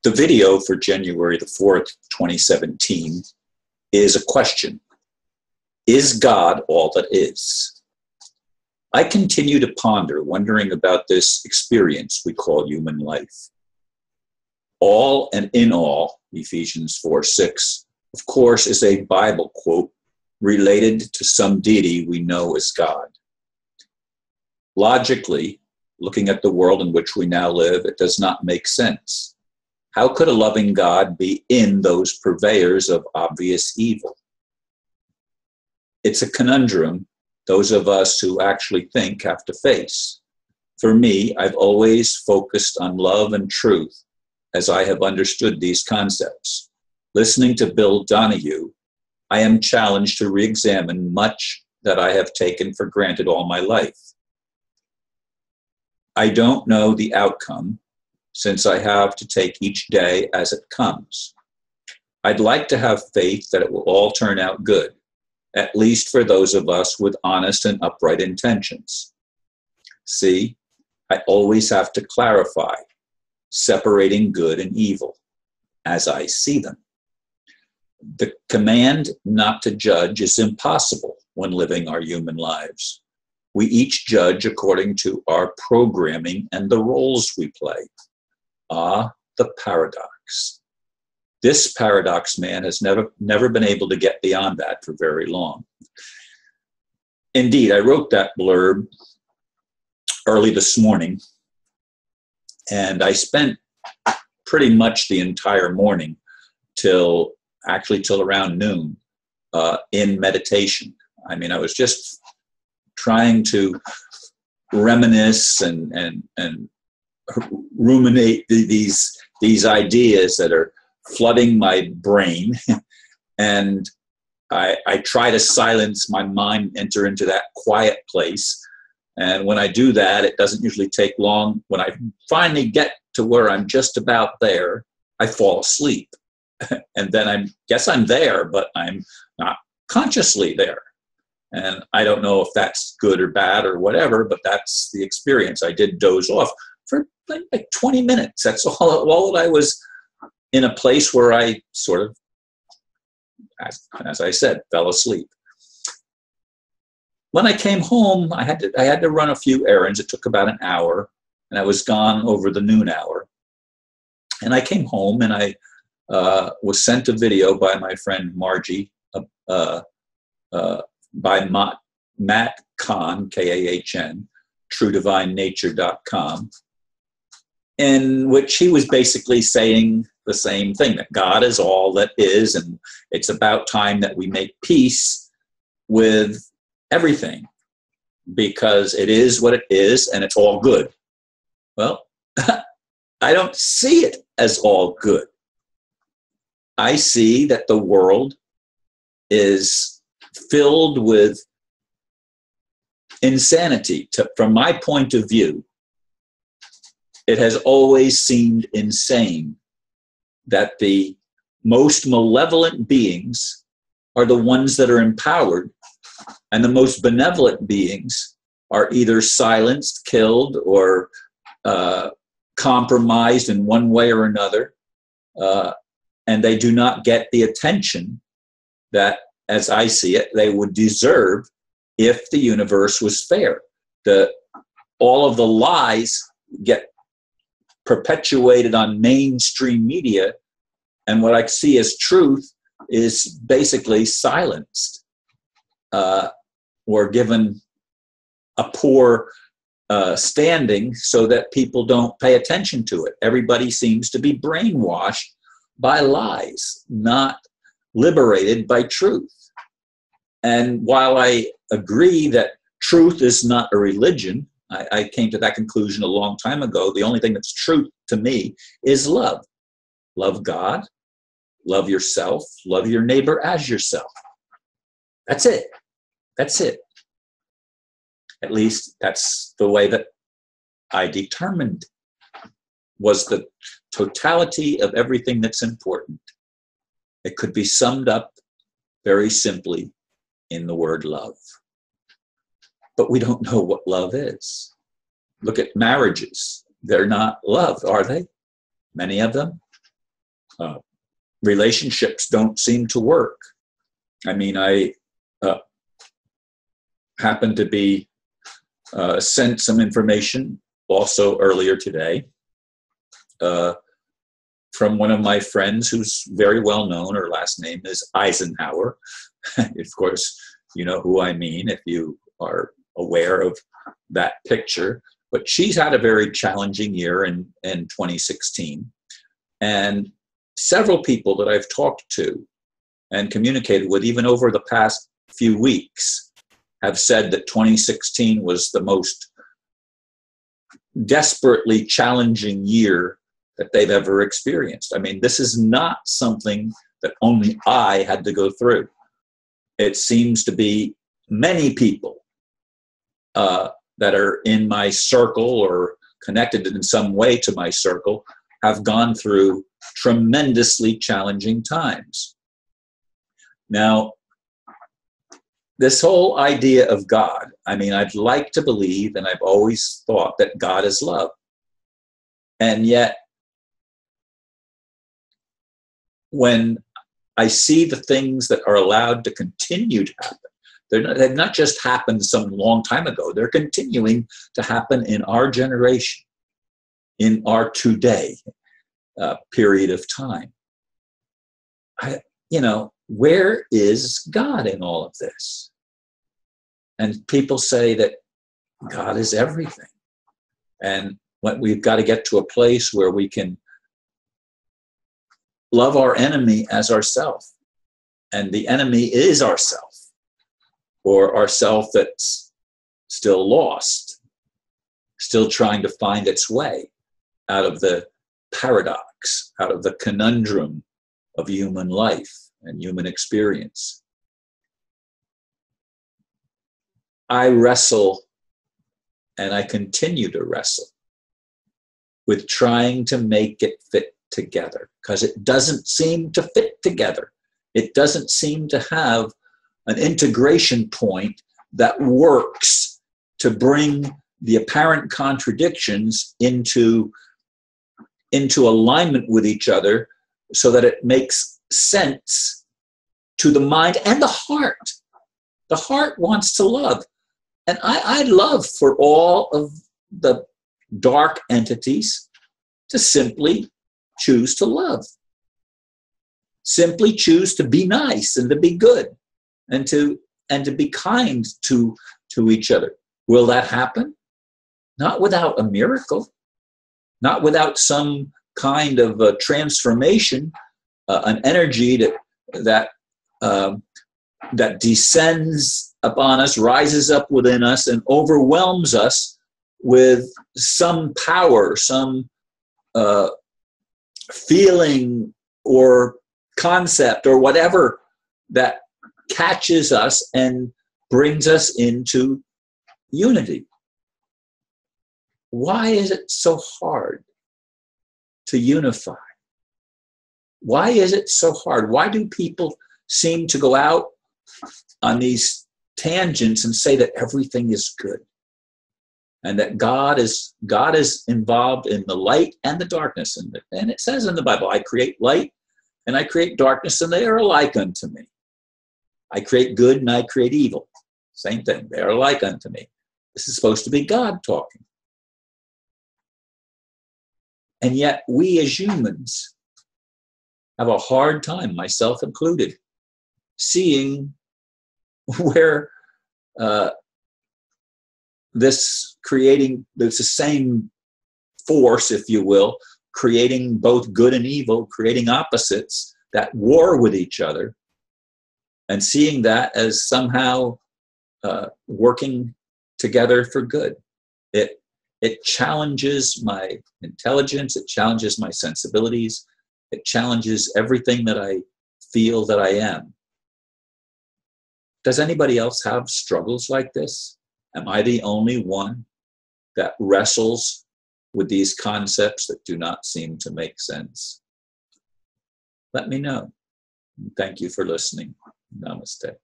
The video for January the 4th, 2017 is a question. Is God all that is? I continue to ponder, wondering about this experience we call human life. All and in all, Ephesians 4:6, of course, is a Bible quote related to some deity we know as God. Logically, looking at the world in which we now live, it does not make sense. How could a loving God be in those purveyors of obvious evil? It's a conundrum those of us who actually think have to face. For me, I've always focused on love and truth as I have understood these concepts. Listening to Bill Donahue, I am challenged to re-examine much that I have taken for granted all my life. I don't know the outcome, since I have to take each day as it comes. I'd like to have faith that it will all turn out good, at least for those of us with honest and upright intentions. See, I always have to clarify, separating good and evil, as I see them. The command not to judge is impossible when living our human lives. We each judge according to our programming and the roles we play. Ah, the paradox. This paradox man has never been able to get beyond that for very long. Indeed, I wrote that blurb early this morning, and I spent pretty much the entire morning till around noon in meditation. I mean, I was just trying to reminisce and ruminate these ideas that are flooding my brain, and I try to silence my mind, enter into that quiet place. And when I do that, it doesn't usually take long. When I finally get to where I'm just about there, I fall asleep. And then I guess I'm there, but I'm not consciously there. And I don't know if that's good or bad or whatever, but that's the experience. I did doze off for like 20 minutes. That's all that I was in a place where I sort of, as I said, fell asleep. When I came home, I had to run a few errands. It took about an hour, and I was gone over the noon hour. And I came home, and I was sent a video by my friend Margie, by Matt Kahn, K-A-H-N, truedivinenature.com, in which he was basically saying the same thing, that God is all that is, and it's about time that we make peace with everything, because it is what it is, and it's all good. Well, I don't see it as all good. I see that the world is filled with insanity. From my point of view, it has always seemed insane that the most malevolent beings are the ones that are empowered, and the most benevolent beings are either silenced, killed, or compromised in one way or another, and they do not get the attention that, as I see it, they would deserve if the universe was fair. All of the lies get perpetuated on mainstream media, and what I see as truth is basically silenced or given a poor standing so that people don't pay attention to it. Everybody seems to be brainwashed by lies, not liberated by truth. And while I agree that truth is not a religion, I came to that conclusion a long time ago. The only thing that's truth to me is love. Love God, love yourself, love your neighbor as yourself. That's it. That's it. At least that's the way that I determined was the totality of everything that's important. It could be summed up very simply in the word love. But we don't know what love is. Look at marriages. They're not love, are they? Many of them. Relationships don't seem to work. I mean, I happened to be sent some information also earlier today from one of my friends who's very well known. Her last name is Eisenhower. Of course, you know who I mean if you are aware of that picture. But she's had a very challenging year in 2016. And several people that I've talked to and communicated with, even over the past few weeks, have said that 2016 was the most desperately challenging year that they've ever experienced. I mean, this is not something that only I had to go through. It seems to be many people that are in my circle or connected in some way to my circle have gone through tremendously challenging times. Now, this whole idea of God, I mean, I'd like to believe, and I've always thought, that God is love. And yet, when I see the things that are allowed to continue to happen, they've not just happened some long time ago, they're continuing to happen in our generation, in our today period of time. Where is God in all of this? And people say that God is everything. And we've got to get to a place where we can love our enemy as ourself. And the enemy is ourself, or ourself that's still lost, still trying to find its way out of the paradox, out of the conundrum of human life and human experience. I wrestle, and I continue to wrestle with trying to make it fit together, because it doesn't seem to fit together. It doesn't seem to have an integration point that works to bring the apparent contradictions into alignment with each other so that it makes sense to the mind and the heart. The heart wants to love. And I'd love for all of the dark entities to simply choose to love. Simply choose to be nice and to be good and to be kind to each other. Will that happen? Not without a miracle, not without some kind of a transformation, an energy that descends upon us, rises up within us, and overwhelms us with some power, some feeling or concept or whatever that catches us and brings us into unity. Why is it so hard to unify? Why is it so hard? Why do people seem to go out on these tangents and say that everything is good and that God is involved in the light and the darkness? And it says in the Bible, I create light and I create darkness, and they are alike unto me. I create good and I create evil. Same thing. They are alike unto me. This is supposed to be God talking. And yet we as humans have a hard time, myself included, seeing where this the same force, if you will, creating both good and evil, creating opposites that war with each other, and seeing that as somehow working together for good. It challenges my intelligence, it challenges my sensibilities, it challenges everything that I feel that I am. Does anybody else have struggles like this? Am I the only one that wrestles with these concepts that do not seem to make sense? Let me know. Thank you for listening. Namaste.